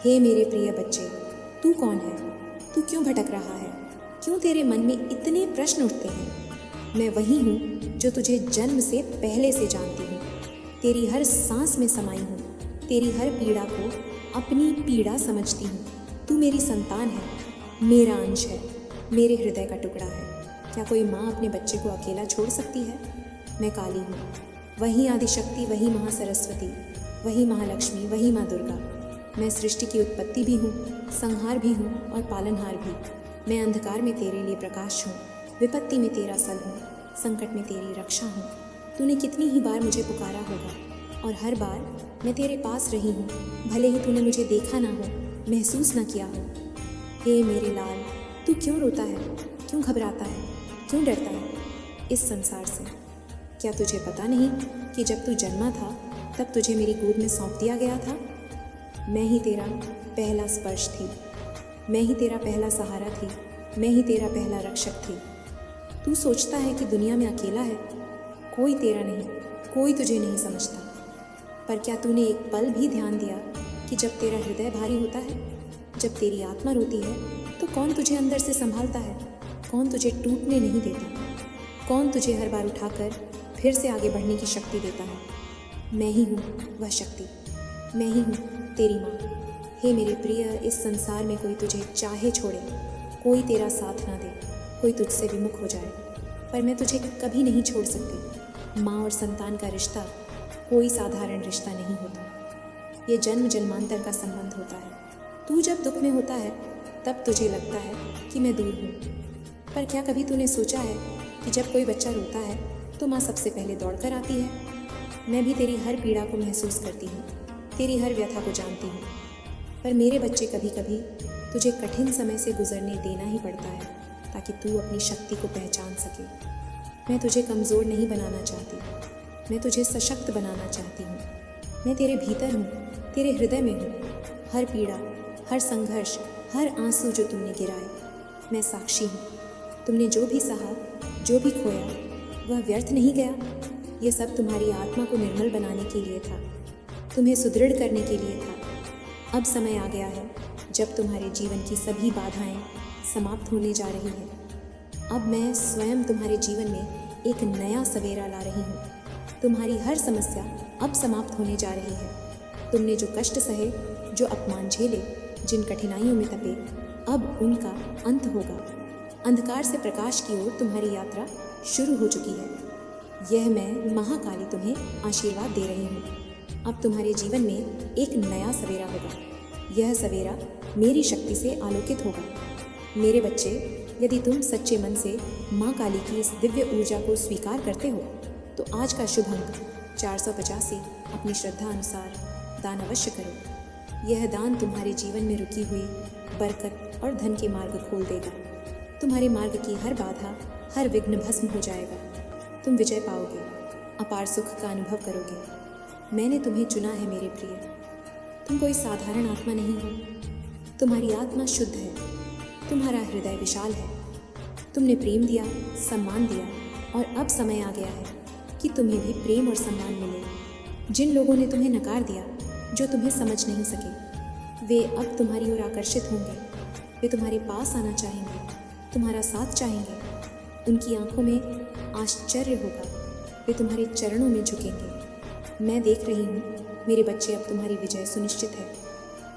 हे मेरे प्रिय बच्चे, तू कौन है? तू क्यों भटक रहा है? क्यों तेरे मन में इतने प्रश्न उठते हैं? मैं वही हूँ जो तुझे जन्म से पहले से जानती हूँ। तेरी हर सांस में समाई हूँ। तेरी हर पीड़ा को अपनी पीड़ा समझती हूँ। तू मेरी संतान है, मेरा अंश है, मेरे हृदय का टुकड़ा है। क्या कोई माँ अपने बच्चे को अकेला छोड़ सकती है? मैं काली हूँ, वही आदिशक्ति, वही महासरस्वती, वही महालक्ष्मी, वही माँ दुर्गा। मैं सृष्टि की उत्पत्ति भी हूँ, संहार भी हूँ और पालनहार भी। मैं अंधकार में तेरे लिए प्रकाश हूँ, विपत्ति में तेरा सल हूँ, संकट में तेरी रक्षा हूँ। तूने कितनी ही बार मुझे पुकारा होगा और हर बार मैं तेरे पास रही हूँ, भले ही तूने मुझे देखा ना हो, महसूस ना किया हो। हे मेरे लाल, तू क्यों रोता है? क्यों घबराता है? क्यों डरता है इस संसार से? क्या तुझे पता नहीं कि जब तू जन्मा था तब तुझे मेरी गोद में सौंप दिया गया था? मैं ही तेरा पहला स्पर्श थी, मैं ही तेरा पहला सहारा थी, मैं ही तेरा पहला रक्षक थी। तू सोचता है कि दुनिया में अकेला है, कोई तेरा नहीं, कोई तुझे नहीं समझता। पर क्या तूने एक पल भी ध्यान दिया कि जब तेरा हृदय भारी होता है, जब तेरी आत्मा रोती है, तो कौन तुझे अंदर से संभालता है? कौन तुझे टूटने नहीं देता? कौन तुझे हर बार उठाकर फिर से आगे बढ़ने की शक्ति देता है? मैं ही हूँ वह शक्ति, मैं ही हूँ तेरी माँ। हे मेरे प्रिय, इस संसार में कोई तुझे चाहे छोड़े, कोई तेरा साथ ना दे, कोई तुझसे विमुख हो जाए, पर मैं तुझे कभी नहीं छोड़ सकती। माँ और संतान का रिश्ता कोई साधारण रिश्ता नहीं होता, ये जन्म जन्मांतर का संबंध होता है। तू जब दुख में होता है तब तुझे लगता है कि मैं दूर हूँ, पर क्या कभी तूने सोचा है कि जब कोई बच्चा रोता है तो माँ सबसे पहले दौड़ कर आती है? मैं भी तेरी हर पीड़ा को महसूस करती हूँ, तेरी हर व्यथा को जानती हूँ, पर मेरे बच्चे कभी कभी तुझे कठिन समय से गुजरने देना ही पड़ता है ताकि तू अपनी शक्ति को पहचान सके। मैं तुझे कमज़ोर नहीं बनाना चाहती, मैं तुझे सशक्त बनाना चाहती हूँ। मैं तेरे भीतर हूँ, तेरे हृदय में हूँ। हर पीड़ा, हर संघर्ष, हर आंसू जो तुमने गिराए, मैं साक्षी हूँ। तुमने जो भी सहा, जो भी खोया, वह व्यर्थ नहीं गया। ये सब तुम्हारी आत्मा को निर्मल बनाने के लिए था, तुम्हें सुदृढ़ करने के लिए था। अब समय आ गया है जब तुम्हारे जीवन की सभी बाधाएं समाप्त होने जा रही हैं। अब मैं स्वयं तुम्हारे जीवन में एक नया सवेरा ला रही हूँ। तुम्हारी हर समस्या अब समाप्त होने जा रही है। तुमने जो कष्ट सहे, जो अपमान झेले, जिन कठिनाइयों में तपे, अब उनका अंत होगा। अंधकार से प्रकाश की ओर तुम्हारी यात्रा शुरू हो चुकी है। यह मैं महाकाली तुम्हें आशीर्वाद दे रही हूँ। अब तुम्हारे जीवन में एक नया सवेरा होगा। यह सवेरा मेरी शक्ति से आलोकित होगा। मेरे बच्चे, यदि तुम सच्चे मन से माँ काली की इस दिव्य ऊर्जा को स्वीकार करते हो तो आज का शुभ अंक 485 अपनी श्रद्धा अनुसार दान अवश्य करो। यह दान तुम्हारे जीवन में रुकी हुई बरकत और धन के मार्ग खोल देगा। तुम्हारे मार्ग की हर बाधा, हर विघ्न भस्म हो जाएगा। तुम विजय पाओगे, अपार सुख का अनुभव करोगे। मैंने तुम्हें चुना है मेरे प्रिय। तुम कोई साधारण आत्मा नहीं हो। तुम्हारी आत्मा शुद्ध है, तुम्हारा हृदय विशाल है। तुमने प्रेम दिया, सम्मान दिया और अब समय आ गया है कि तुम्हें भी प्रेम और सम्मान मिले। जिन लोगों ने तुम्हें नकार दिया, जो तुम्हें समझ नहीं सके, वे अब तुम्हारी ओर आकर्षित होंगे। वे तुम्हारे पास आना चाहेंगे, तुम्हारा साथ चाहेंगे। उनकी आंखों में आश्चर्य होगा, वे तुम्हारे चरणों में झुकेंगे। मैं देख रही हूँ मेरे बच्चे, अब तुम्हारी विजय सुनिश्चित है।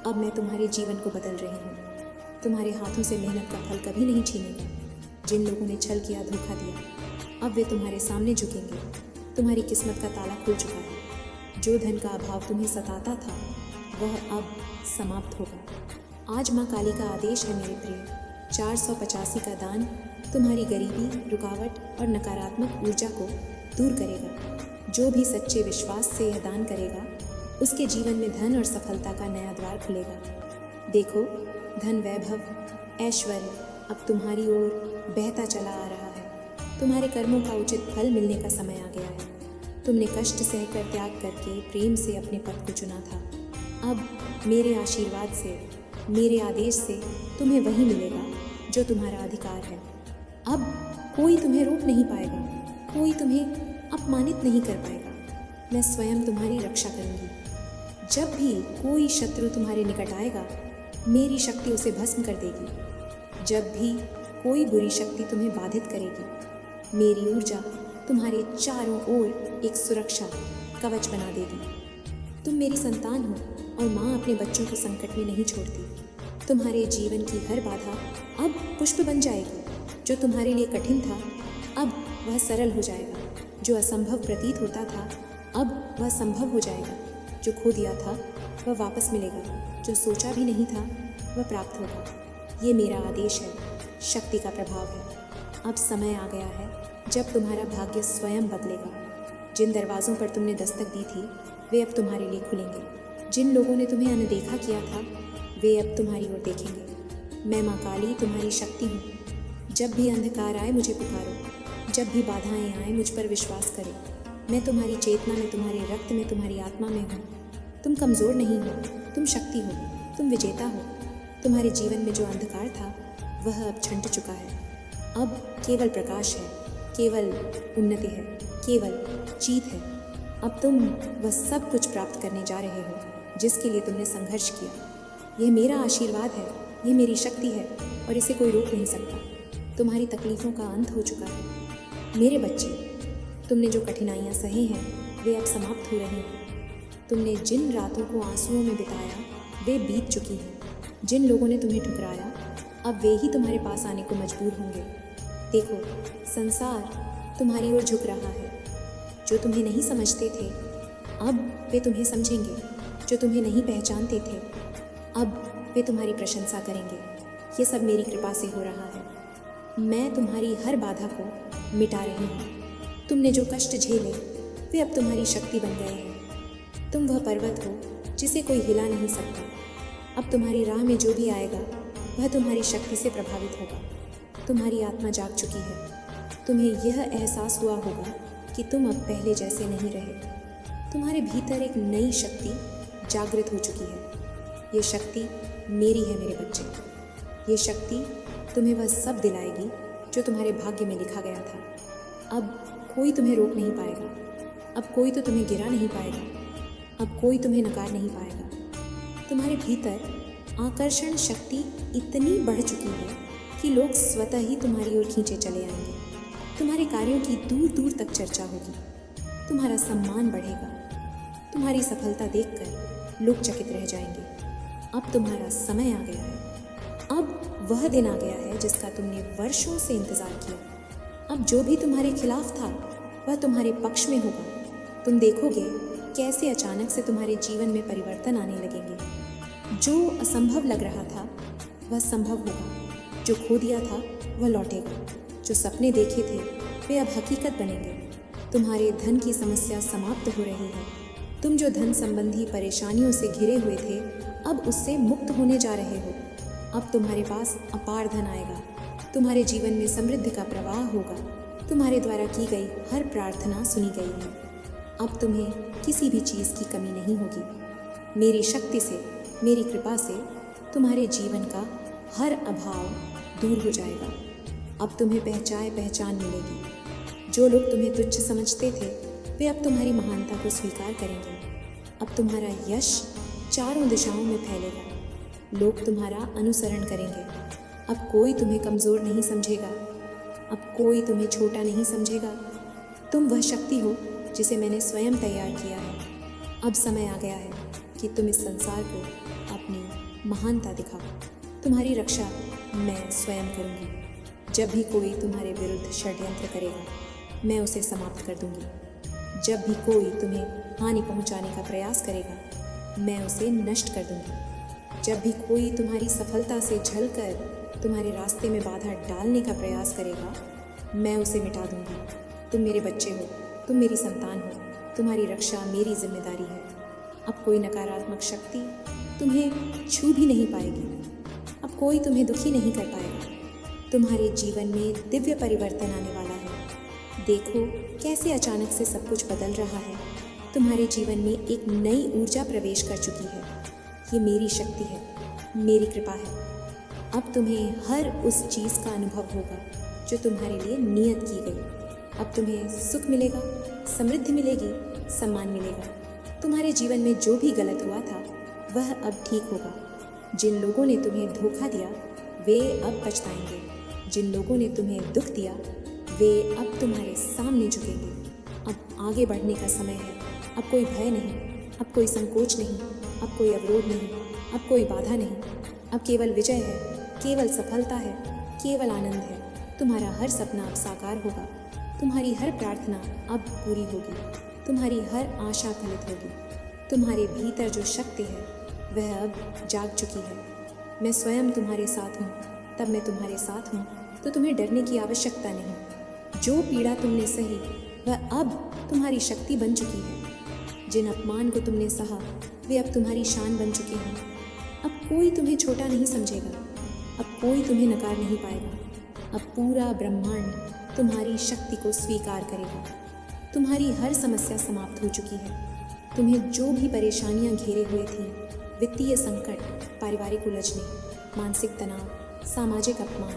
अब मैं तुम्हारे जीवन को बदल रही हूँ। तुम्हारे हाथों से मेहनत का फल कभी नहीं छीनेगा। जिन लोगों ने छल किया, धोखा दिया, अब वे तुम्हारे सामने झुकेंगे। तुम्हारी किस्मत का ताला खुल चुका है। जो धन का अभाव तुम्हें सताता था, वह अब समाप्त होगा। आज माँ काली का आदेश है मेरे प्रिय, 485 का दान तुम्हारी गरीबी, रुकावट और नकारात्मक ऊर्जा को दूर करेगा। जो भी सच्चे विश्वास से यह दान करेगा, उसके जीवन में धन और सफलता का नया द्वार खुलेगा। देखो, धन, वैभव, ऐश्वर्य अब तुम्हारी ओर बहता चला आ रहा है। तुम्हारे कर्मों का उचित फल मिलने का समय आ गया है। तुमने कष्ट सहकर, त्याग करके प्रेम से अपने पद को चुना था। अब मेरे आशीर्वाद से, मेरे आदेश से तुम्हें वही मिलेगा जो तुम्हारा अधिकार है। अब कोई तुम्हें रोक नहीं पाएगा, कोई तुम्हें अपमानित नहीं कर पाएगा। मैं स्वयं तुम्हारी रक्षा करूंगी। जब भी कोई शत्रु तुम्हारे निकट आएगा, मेरी शक्ति उसे भस्म कर देगी। जब भी कोई बुरी शक्ति तुम्हें बाधित करेगी, मेरी ऊर्जा तुम्हारे चारों ओर एक सुरक्षा कवच बना देगी। तुम मेरी संतान हो और माँ अपने बच्चों को संकट में नहीं छोड़ती। तुम्हारे जीवन की हर बाधा अब पुष्प बन जाएगी। जो तुम्हारे लिए कठिन था, अब वह सरल हो जाएगा। जो असंभव प्रतीत होता था, अब वह संभव हो जाएगा। जो खो दिया था, वह वापस मिलेगा। जो सोचा भी नहीं था, वह प्राप्त होगा। ये मेरा आदेश है, शक्ति का प्रभाव है। अब समय आ गया है जब तुम्हारा भाग्य स्वयं बदलेगा। जिन दरवाज़ों पर तुमने दस्तक दी थी, वे अब तुम्हारे लिए खुलेंगे। जिन लोगों ने तुम्हें अनदेखा किया था, वे अब तुम्हारी ओर देखेंगे। मैं माँ काली तुम्हारी शक्ति हूँ। जब भी अंधकार आए, मुझे पुकारो। जब भी बाधाएं आए, मुझ पर विश्वास करो। मैं तुम्हारी चेतना में, तुम्हारे रक्त में, तुम्हारी आत्मा में हूँ। तुम कमज़ोर नहीं हो, तुम शक्ति हो, तुम विजेता हो। तुम्हारे जीवन में जो अंधकार था, वह अब छंट चुका है। अब केवल प्रकाश है, केवल उन्नति है, केवल जीत है। अब तुम वह सब कुछ प्राप्त करने जा रहे हो जिसके लिए तुमने संघर्ष किया। यह मेरा आशीर्वाद है, यह मेरी शक्ति है और इसे कोई रोक नहीं सकता। तुम्हारी तकलीफ़ों का अंत हो चुका है। मेरे बच्चे, तुमने जो कठिनाइयाँ सही हैं, वे अब समाप्त हो रही हैं। तुमने जिन रातों को आंसुओं में बिताया, वे बीत चुकी हैं। जिन लोगों ने तुम्हें ठुकराया, अब वे ही तुम्हारे पास आने को मजबूर होंगे। देखो, संसार तुम्हारी ओर झुक रहा है। जो तुम्हें नहीं समझते थे, अब वे तुम्हें समझेंगे। जो तुम्हें नहीं पहचानते थे, अब वे तुम्हारी प्रशंसा करेंगे। ये सब मेरी कृपा से हो रहा है। मैं तुम्हारी हर बाधा को मिटा रही हूँ। तुमने जो कष्ट झेले, वे अब तुम्हारी शक्ति बन गए हैं। तुम वह पर्वत हो जिसे कोई हिला नहीं सकता। अब तुम्हारी राह में जो भी आएगा, वह तुम्हारी शक्ति से प्रभावित होगा। तुम्हारी आत्मा जाग चुकी है। तुम्हें यह एहसास हुआ होगा कि तुम अब पहले जैसे नहीं रहे। तुम्हारे भीतर एक नई शक्ति जागृत हो चुकी है। ये शक्ति मेरी है मेरे बच्चे। ये शक्ति तुम्हें वह सब दिलाएगी जो तुम्हारे भाग्य में लिखा गया था। अब कोई तुम्हें रोक नहीं पाएगा। अब कोई तो तुम्हें गिरा नहीं पाएगा। अब कोई तुम्हें नकार नहीं पाएगा। तुम्हारे भीतर आकर्षण शक्ति इतनी बढ़ चुकी है कि लोग स्वतः ही तुम्हारी ओर खींचे चले आएंगे। तुम्हारे कार्यों की दूर दूर तक चर्चा होगी। तुम्हारा सम्मान बढ़ेगा। तुम्हारी सफलता देखकर लोग चकित रह जाएंगे। अब तुम्हारा समय आ गया है। अब वह दिन आ गया है जिसका तुमने वर्षों से इंतजार किया। अब जो भी तुम्हारे खिलाफ था, वह तुम्हारे पक्ष में होगा। तुम देखोगे कैसे अचानक से तुम्हारे जीवन में परिवर्तन आने लगेंगे। जो असंभव लग रहा था, वह संभव होगा। जो खो दिया था, वह लौटेगा। जो सपने देखे थे, वे अब हकीकत बनेंगे। तुम्हारे धन की समस्या समाप्त हो रही है। तुम जो धन संबंधी परेशानियों से घिरे हुए थे, अब उससे मुक्त होने जा रहे हो। अब तुम्हारे पास अपार धन आएगा। तुम्हारे जीवन में समृद्धि का प्रवाह होगा। तुम्हारे द्वारा की गई हर प्रार्थना सुनी गई है। अब तुम्हें किसी भी चीज़ की कमी नहीं होगी। मेरी शक्ति से, मेरी कृपा से तुम्हारे जीवन का हर अभाव दूर हो जाएगा। अब तुम्हें पहचान मिलेगी। जो लोग तुम्हें तुच्छ समझते थे, वे अब तुम्हारी महानता को स्वीकार करेंगे। अब तुम्हारा यश चारों दिशाओं में फैलेगा। लोग तुम्हारा अनुसरण करेंगे। अब कोई तुम्हें कमज़ोर नहीं समझेगा। अब कोई तुम्हें छोटा नहीं समझेगा। तुम वह शक्ति हो जिसे मैंने स्वयं तैयार किया है। अब समय आ गया है कि तुम इस संसार को अपनी महानता दिखाओ। तुम्हारी रक्षा मैं स्वयं करूँगी। जब भी कोई तुम्हारे विरुद्ध षड्यंत्र करेगा, मैं उसे समाप्त कर दूँगी। जब भी कोई तुम्हें हानि पहुँचाने का प्रयास करेगा, मैं उसे नष्ट कर दूँगी। जब भी कोई तुम्हारी सफलता से झलकर तुम्हारे रास्ते में बाधा डालने का प्रयास करेगा, मैं उसे मिटा दूँगी। तुम मेरे बच्चे हो, तुम मेरी संतान हो। तुम्हारी रक्षा मेरी जिम्मेदारी है। अब कोई नकारात्मक शक्ति तुम्हें छू भी नहीं पाएगी। अब कोई तुम्हें दुखी नहीं कर पाएगा। तुम्हारे जीवन में दिव्य परिवर्तन आने वाला है। देखो कैसे अचानक से सब कुछ बदल रहा है। तुम्हारे जीवन में एक नई ऊर्जा प्रवेश कर चुकी है। ये मेरी शक्ति है, मेरी कृपा है। अब तुम्हें हर उस चीज़ का अनुभव होगा जो तुम्हारे लिए नियत की गई। अब तुम्हें सुख मिलेगा, समृद्धि मिलेगी, सम्मान मिलेगा। तुम्हारे जीवन में जो भी गलत हुआ था वह अब ठीक होगा। जिन लोगों ने तुम्हें धोखा दिया वे अब पछताएंगे। जिन लोगों ने तुम्हें दुख दिया वे अब तुम्हारे सामने झुकेंगे। अब आगे बढ़ने का समय है। अब कोई भय नहीं, अब कोई संकोच नहीं, अब कोई अवरोध नहीं, अब कोई बाधा नहीं। अब केवल विजय है, केवल सफलता है, केवल आनंद है। तुम्हारा हर सपना अब साकार होगा। तुम्हारी हर प्रार्थना अब पूरी होगी। तुम्हारी हर आशा फलित होगी। तुम्हारे भीतर जो शक्ति है वह अब जाग चुकी है। मैं स्वयं तुम्हारे साथ हूँ। तब मैं तुम्हारे साथ हूँ तो तुम्हें डरने की आवश्यकता नहीं। जो पीड़ा तुमने सही वह अब तुम्हारी शक्ति बन चुकी है। जिन अपमान को तुमने सहा वे अब तुम्हारी शान बन चुके हैं। अब कोई तुम्हें छोटा नहीं समझेगा। अब कोई तुम्हें नकार नहीं पाएगा। अब पूरा ब्रह्मांड तुम्हारी शक्ति को स्वीकार करेगा। तुम्हारी हर समस्या समाप्त हो चुकी है। तुम्हें जो भी परेशानियां घेरे हुए थीं, वित्तीय संकट, पारिवारिक उलझने, मानसिक तनाव, सामाजिक अपमान,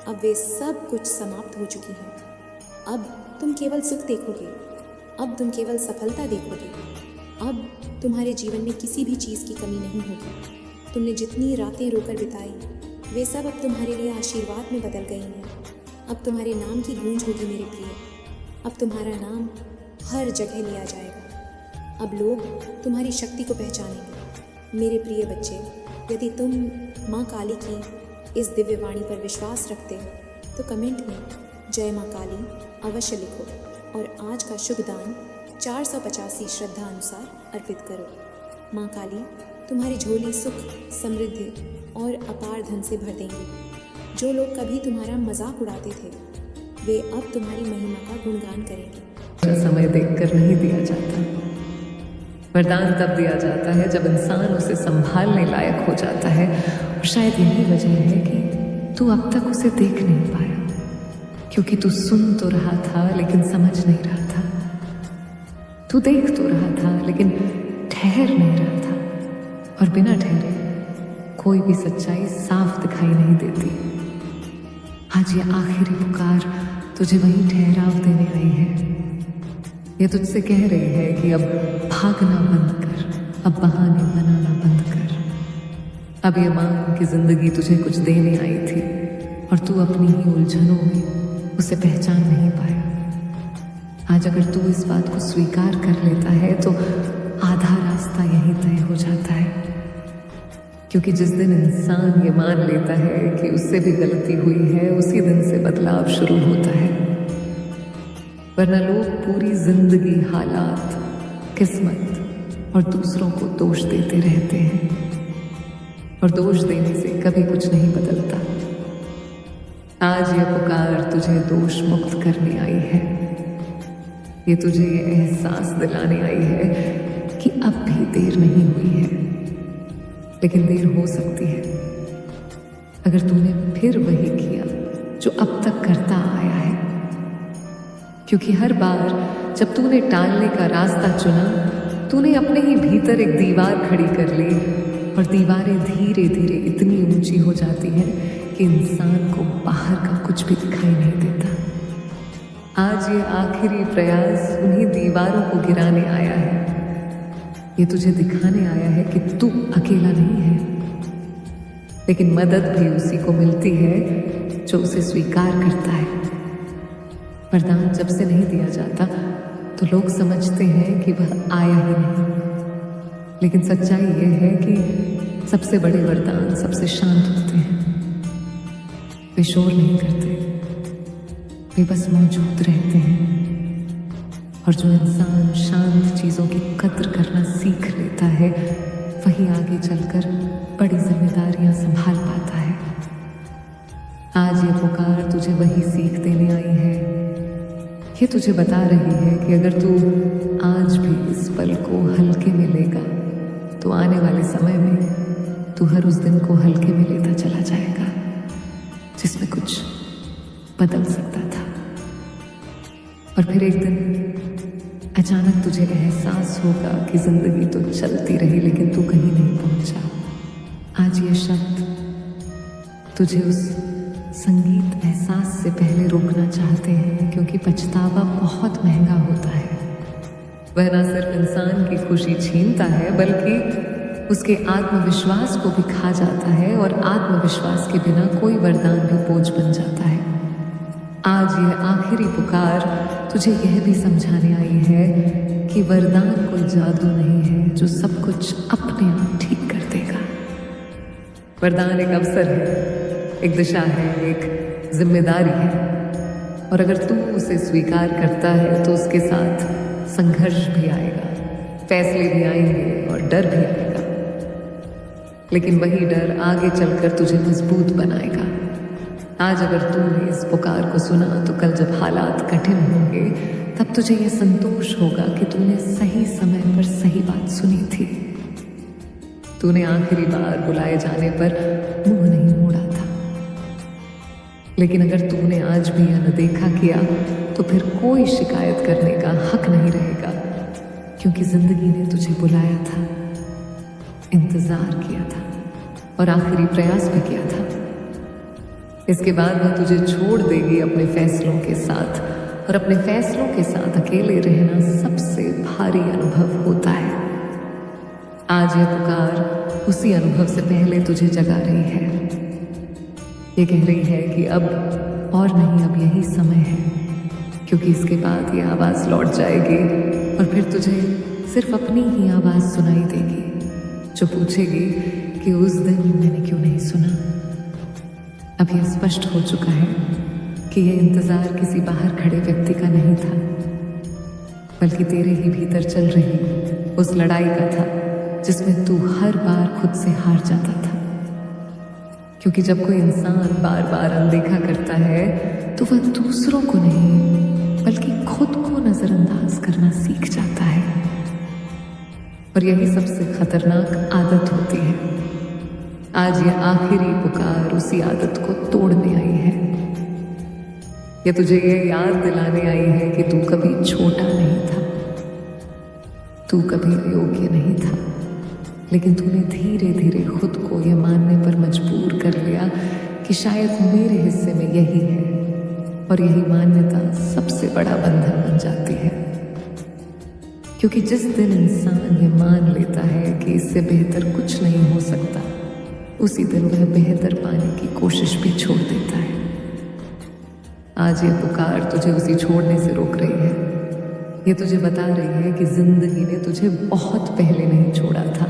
अब वे सब कुछ समाप्त हो चुकी हैं। अब तुम केवल सुख देखोगे। अब तुम केवल सफलता देखोगे। अब तुम्हारे जीवन में किसी भी चीज़ की कमी नहीं होगी। तुमने जितनी रातें रोकर बिताई वे सब अब तुम्हारे लिए आशीर्वाद में बदल गई हैं। अब तुम्हारे नाम की गूंज होगी मेरे प्रिय। अब तुम्हारा नाम हर जगह लिया जाएगा। अब लोग तुम्हारी शक्ति को पहचानेंगे। मेरे प्रिय बच्चे, यदि तुम माँ काली की इस दिव्य वाणी पर विश्वास रखते हो तो कमेंट में जय माँ काली अवश्य लिखो और आज का शुभ दान 485 श्रद्धा अनुसार अर्पित करो। माँ काली तुम्हारी झोली सुख, समृद्धि और अपार धन से भर देंगी। जो लोग कभी तुम्हारा मजाक उड़ाते थे वे अब तुम्हारी महिमा का गुणगान करेंगे। समय देखकर नहीं दिया जाता। वरदान तब दिया जाता है जब इंसान उसे संभालने लायक हो जाता है। और शायद यही वजह है कि तू अब तक उसे देख नहीं पाया, क्योंकि तू सुन तो रहा था लेकिन समझ नहीं रहा था। तू देख तो रहा था लेकिन ठहर नहीं रहा था। और बिना ठहरे कोई भी सच्चाई साफ दिखाई नहीं देती। आज ये आखिरी पुकार तुझे वही ठहराव देने आई है। ये तुझसे कह रही है कि अब भागना बंद कर, अब बहाने बनाना बंद कर। अब ये मान कि जिंदगी तुझे कुछ देने आई थी और तू अपनी ही उलझनों में उसे पहचान नहीं पाया। आज अगर तू इस बात को स्वीकार कर लेता है तो आधा रास्ता यहीं तय हो जाता है। क्योंकि जिस दिन इंसान ये मान लेता है कि उससे भी गलती हुई है, उसी दिन से बदलाव शुरू होता है। वरना लोग पूरी जिंदगी हालात, किस्मत और दूसरों को दोष देते रहते हैं और दोष देने से कभी कुछ नहीं बदलता। आज ये पुकार तुझे दोष मुक्त करने आई है। ये तुझे ये एहसास दिलाने आई है कि अब भी देर नहीं हुई है, लेकिन देर हो सकती है अगर तूने फिर वही किया जो अब तक करता आया है। क्योंकि हर बार जब तूने टालने का रास्ता चुना, तूने अपने ही भीतर एक दीवार खड़ी कर ली और दीवारें धीरे धीरे इतनी ऊंची हो जाती हैं कि इंसान को बाहर का कुछ भी दिखाई नहीं देता। आज ये आखिरी प्रयास उन्हीं दीवारों को गिराने आया है। ये तुझे दिखाने आया है कि तू अकेला नहीं है, लेकिन मदद भी उसी को मिलती है जो उसे स्वीकार करता है। वरदान जब से नहीं दिया जाता तो लोग समझते हैं कि वह आया ही नहीं, लेकिन सच्चाई यह है कि सबसे बड़े वरदान सबसे शांत होते हैं। वे शोर नहीं करते, वे बस मौजूद रहते हैं। और जो इंसान शांत चीज़ों की कद्र करना सीख लेता है वही आगे चलकर बड़ी जिम्मेदारियां संभाल पाता है। आज ये पुकार तुझे वही सीख देने आई है। ये तुझे बता रही है कि अगर तू आज भी इस पल को हल्के में लेगा तो आने वाले समय में तू हर उस दिन को हल्के में लेता चला जाएगा जिसमें कुछ बदल सकता था। और फिर एक दिन अचानक तुझे एहसास होगा कि जिंदगी तो चलती रही लेकिन तू कहीं नहीं पहुंचा। आज ये शब्द तुझे उस संगीत एहसास से पहले रोकना चाहते हैं, क्योंकि पछतावा बहुत महंगा होता है। वह न सिर्फ इंसान की खुशी छीनता है बल्कि उसके आत्मविश्वास को भी खा जाता है, और आत्मविश्वास के बिना कोई वरदान भी बोझ बन जाता है। आज यह आखिरी पुकार तुझे यह भी समझाने आई है कि वरदान कोई जादू नहीं है जो सब कुछ अपने आप ठीक कर देगा। वरदान एक अवसर है, एक दिशा है, एक जिम्मेदारी है, और अगर तू उसे स्वीकार करता है तो उसके साथ संघर्ष भी आएगा, फैसले भी आएंगे और डर भी आएगा। लेकिन वही डर आगे चलकर तुझे मजबूत बनाएगा। आज अगर तूने इस पुकार को सुना तो कल जब हालात कठिन होंगे तब तुझे यह संतोष होगा कि तूने सही समय पर सही बात सुनी थी। तूने आखिरी बार बुलाए जाने पर मुंह नहीं मोड़ा था। लेकिन अगर तूने आज भी यह अनदेखा किया तो फिर कोई शिकायत करने का हक नहीं रहेगा, क्योंकि जिंदगी ने तुझे बुलाया था, इंतजार किया था और आखिरी प्रयास भी किया था। इसके बाद वह तुझे छोड़ देगी अपने फैसलों के साथ, और अपने फैसलों के साथ अकेले रहना सबसे भारी अनुभव होता है। आज यह पुकार उसी अनुभव से पहले तुझे जगा रही है। ये कह रही है कि अब और नहीं, अब यही समय है, क्योंकि इसके बाद ये आवाज़ लौट जाएगी और फिर तुझे सिर्फ अपनी ही आवाज़ सुनाई देगी, जो पूछेगी कि उस दिन मैंने क्यों नहीं सुना। अब यह स्पष्ट हो चुका है कि यह इंतजार किसी बाहर खड़े व्यक्ति का नहीं था, बल्कि तेरे ही भीतर चल रही उस लड़ाई का था जिसमें तू हर बार खुद से हार जाता था। क्योंकि जब कोई इंसान बार बार अनदेखा करता है तो वह दूसरों को नहीं बल्कि खुद को नजरअंदाज करना सीख जाता है, और यही सबसे खतरनाक आदत होती है। आज यह आखिरी पुकार उसी आदत को तोड़ने आई है। यह तुझे यह याद दिलाने आई है कि तू कभी छोटा नहीं था, तू कभी अयोग्य नहीं था, लेकिन तूने धीरे धीरे खुद को यह मानने पर मजबूर कर लिया कि शायद मेरे हिस्से में यही है, और यही मान्यता सबसे बड़ा बंधन बन जाती है। क्योंकि जिस दिन इंसान ये मान लेता है कि इससे बेहतर कुछ नहीं हो सकता, उसी दिन वह बेहतर पाने की कोशिश भी छोड़ देता है। आज यह पुकार तुझे उसी छोड़ने से रोक रही है। ये तुझे बता रही है कि जिंदगी ने तुझे बहुत पहले नहीं छोड़ा था,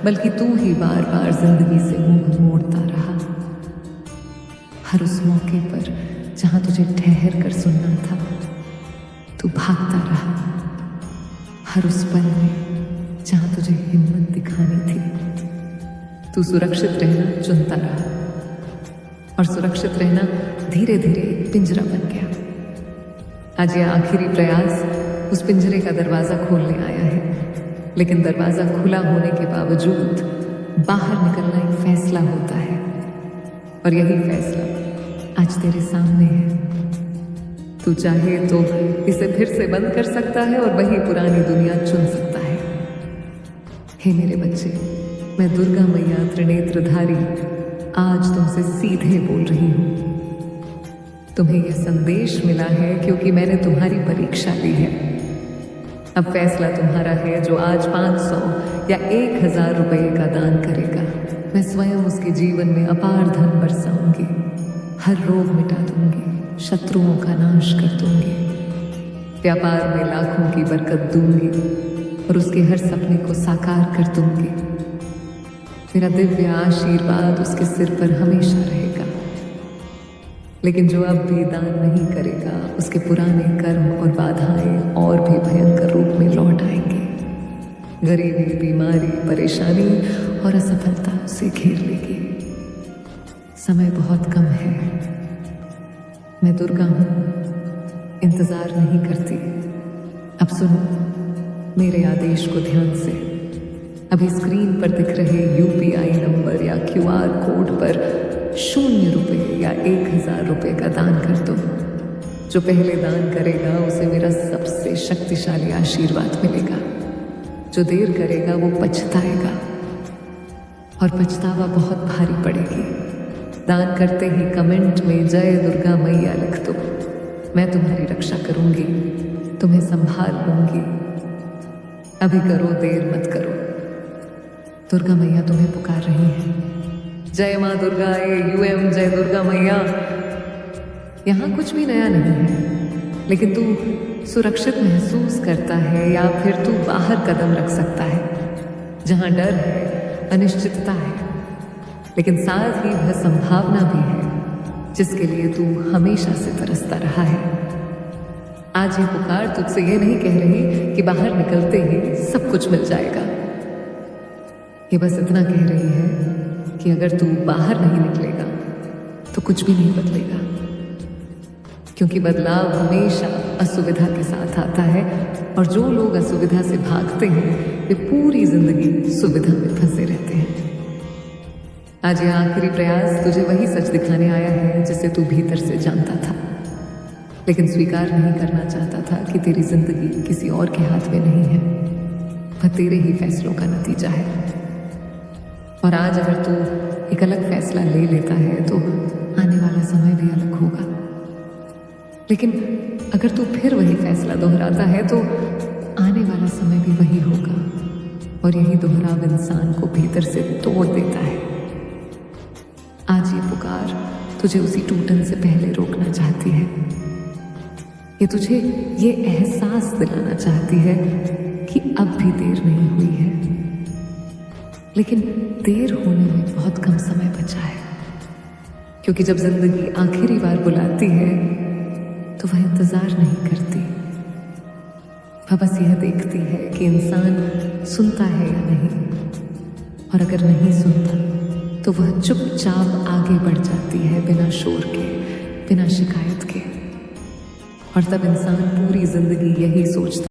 बल्कि तू ही बार बार जिंदगी से मुंह मोड़ता रहा। हर उस मौके पर जहां तुझे ठहर कर सुनना था, तू भागता रहा। हर उस पल में जहां तुझे हिम्मत दिखानी थी, तू सुरक्षित रहना चुनता रहा, और सुरक्षित रहना धीरे धीरे एक पिंजरा बन गया। आज यह आखिरी प्रयास उस पिंजरे का दरवाजा खोलने आया है, लेकिन दरवाजा खुला होने के बावजूद बाहर निकलना एक फैसला होता है, और यही फैसला आज तेरे सामने है। तू चाहे तो इसे फिर से बंद कर सकता है और वही पुरानी दुनिया चुन सकता है। हे मेरे बच्चे, मैं दुर्गा मैया त्रिनेत्रधारी आज तुमसे सीधे बोल रही हूं। तुम्हें यह संदेश मिला है क्योंकि मैंने तुम्हारी परीक्षा ली है। अब फैसला तुम्हारा है। जो आज 500 या 1000 रुपए का दान करेगा, मैं स्वयं उसके जीवन में अपार धन बरसाऊंगी, हर रोग मिटा दूंगी, शत्रुओं का नाश कर दूंगी, व्यापार में लाखों की बरकत दूंगी और उसके हर सपने को साकार कर दूंगी। मेरा दिव्य आशीर्वाद उसके सिर पर हमेशा रहेगा। लेकिन जो अब भी दान नहीं करेगा, उसके पुराने कर्म और बाधाएं और भी भयंकर रूप में लौट आएंगे। गरीबी, बीमारी, परेशानी और असफलता उसे घेर लेगी। समय बहुत कम है। मैं दुर्गा हूं, इंतजार नहीं करती। अब सुनो मेरे आदेश को ध्यान से। अभी स्क्रीन पर दिख रहे UPI नंबर या QR कोड पर 0 रुपए या 1000 रुपए का दान कर दो। जो पहले दान करेगा उसे मेरा सबसे शक्तिशाली आशीर्वाद मिलेगा। जो देर करेगा वो पछताएगा, और पछतावा बहुत भारी पड़ेगी। दान करते ही कमेंट में जय दुर्गा मैया लिख दो। मैं तुम्हारी रक्षा करूंगी, तुम्हें संभाल लूंगी, अभी करो, देर मत करो। दुर्गा मैया तुम्हें पुकार रही है। जय माँ दुर्गा, AUM, जय दुर्गा मैया। यहाँ कुछ भी नया नहीं है, लेकिन तू सुरक्षित महसूस करता है या फिर तू बाहर कदम रख सकता है, जहाँ डर है, अनिश्चितता है, लेकिन साथ ही वह संभावना भी है जिसके लिए तू हमेशा से तरसता रहा है। आज ये पुकार तुझसे ये नहीं कह रही कि बाहर निकलते ही सब कुछ मिल जाएगा। ये बस इतना कह रही है कि अगर तू बाहर नहीं निकलेगा तो कुछ भी नहीं बदलेगा, क्योंकि बदलाव हमेशा असुविधा के साथ आता है और जो लोग असुविधा से भागते हैं वे पूरी जिंदगी सुविधा में फंसे रहते हैं। आज यह आखिरी प्रयास तुझे वही सच दिखाने आया है जिसे तू भीतर से जानता था, लेकिन स्वीकार नहीं करना चाहता था कि तेरी जिंदगी किसी और के हाथ में नहीं है, वह तेरे ही फैसलों का नतीजा है। और आज अगर तू एक अलग फैसला ले लेता है तो आने वाला समय भी अलग होगा, लेकिन अगर तू फिर वही फैसला दोहराता है तो आने वाला समय भी वही होगा, और यही दोहराव इंसान को भीतर से तोड़ देता है। आज ये पुकार तुझे उसी टूटन से पहले रोकना चाहती है। ये तुझे ये एहसास दिलाना चाहती है कि अब भी देर नहीं हुई है, लेकिन देर होने में बहुत कम समय बचा है, क्योंकि जब जिंदगी आखिरी बार बुलाती है तो वह इंतजार नहीं करती, वह बस यह देखती है कि इंसान सुनता है या नहीं, और अगर नहीं सुनता तो वह चुपचाप आगे बढ़ जाती है बिना शोर के, बिना शिकायत के। और तब इंसान पूरी जिंदगी यही सोचता